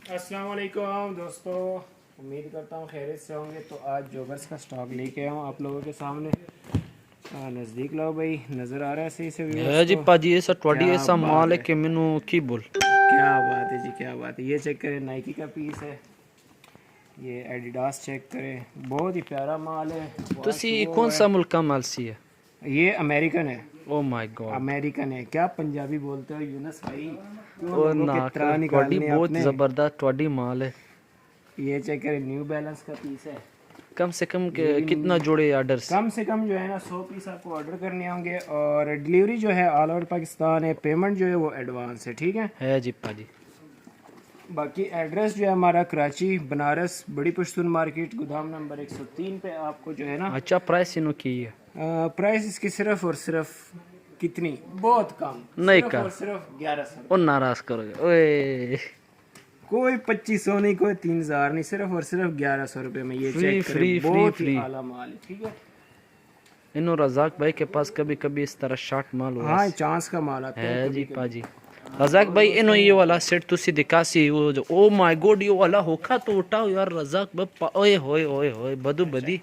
अस्सलाम वालेकुम दोस्तों, उम्मीद करता हूँ खैरियत से होंगे। तो आज जोगर्स का स्टॉक लेके आया हूँ आप लोगों के सामने। नज़दीक लाओ भाई, नज़र आ रहा है सही से व्यूअर्स है जी को? पाजी, ऐसा क्या ਤੁਹਾਡੀ ऐसा बात माल है है, कि मैनू की बोल। क्या बात है जी, क्या बात है। ये चेक करें, नाइकी का पीस है। ये एडिडास चेक करें, बहुत ही प्यारा माल है। वॉश तुसी हुआ कौन हुआ है। सा मुल्क का माल सी है? ये अमेरिकन है। Oh my God. अमेरिकन है। क्या पंजाबी बोलते हो यूनस भाई? क्यों ओ लोगों ना, के त्राह ਤੁਹਾਡੀ निकालने बहुत अपने। ज़बरदस्त ਤੁਹਾਡੀ माल है। ये चेक करें, न्यू बैलेंस का पीस है। कम से कम ये भी कितना जोड़े ऑर्डर्स? कम से कम जो है ना 100 पीस आपको ऑर्डर करने होंगे, और डिलीवरी जो है ऑल ओवर पाकिस्तान है। पेमेंट जो है वो एडवांस है, ठीक है। जी पाजी। बाकी एड्रेस जो है हमारा कराची बनारस बड़ी पश्तून मार्केट गोदाम नंबर 103 पे आपको जो है ना। अच्छा, प्राइस इनो की है? प्राइस इसकी सिर्फ और सिर्फ कितनी, बहुत कम, नहीं सिर्फ कर और सिर्फ 1100 ओ रुपये। नाराज करोगे ओए। कोई 2500 नहीं, कोई 3000 नहीं, सिर्फ और सिर्फ 1100 रुपये में। ये फ्री चेक फ्री करें, फ्री बहुत ही फ्री। आला माल है, ठीक है। इनो रजाक भाई के पास कभी कभी इस तरह शॉर्ट माल हुआ हाँ, चांस का माल आता है है कभी जी कभी। पाजी। रजाक भाई इनो ये वाला सेट तुसी दिखासी वो जो ओ माय गॉड ये वाला होखा तो उठाओ यार रजाक भाई। ओए होए होए होए बदू बदी।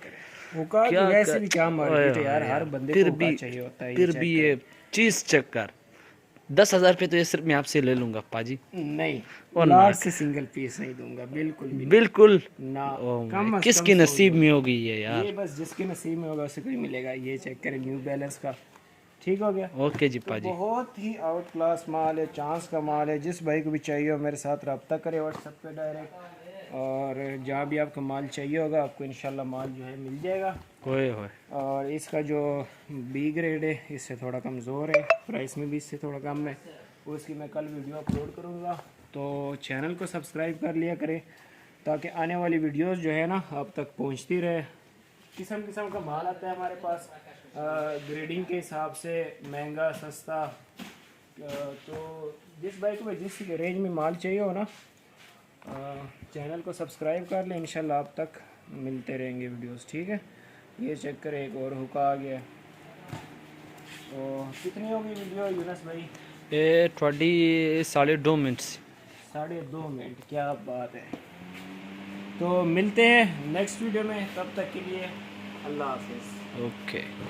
हुक्का की क्या वैसे कर भी क्या ओए मार्केट है यार, होए हर यार। बंदे को फिर हुक्का भी चाहिए होता है। ये फिर भी चेक ये करें। चीज चेक कर। 10,000 रुपये तो ये सिर्फ मैं आपसे ले लूंगा पाजी। नहीं, और लार्ज नाक से सिंगल पीस नहीं दूंगा, बिल्कुल भी नहीं। बिल्कुल। ना, ओ माय, कम अज कम किसकी 100 नसीब में दूंगा। होगी ये ये यार। बस जिसके नसीब में होगा उसे कोई मिलेगा। ये चेक करें, न्यू बैलेंस का, ठीक हो गया। ओके जी तो पाजी। बहुत ही आउट क्लास माल है, चांस का माल है। जिस भाई को भी चाहिए हो मेरे साथ रब्ता करे व्हाट्सएप पे डायरेक्ट, और जहाँ भी आपको माल चाहिए होगा आपको इंशाल्लाह माल जो है मिल जाएगा। ओए होए। और इसका जो बी ग्रेड है इससे थोड़ा कमज़ोर है, प्राइस में भी इससे थोड़ा कम है। उसकी मैं कल वीडियो अपलोड करूँगा, तो चैनल को सब्सक्राइब कर लिया करें ताकि आने वाली वीडियोस जो है ना आप तक पहुँचती रहे। किस्म किस्म का माल आता है हमारे पास, ग्रेडिंग के हिसाब से, महंगा सस्ता। तो जिस भाई को भी जिस रेंज में माल चाहिए हो ना, चैनल को सब्सक्राइब कर लें, इंशाल्लाह आप तक मिलते रहेंगे वीडियोस, ठीक है। ये चेक करें, एक और हुक्का आ गया। तो कितनी होगी वीडियो यूनस भाई? ये थोड़ी 2.5 मिनट। 2.5 मिनट, क्या बात है। तो मिलते हैं नेक्स्ट वीडियो में, तब तक के लिए अल्लाह हाफिज़। ओके।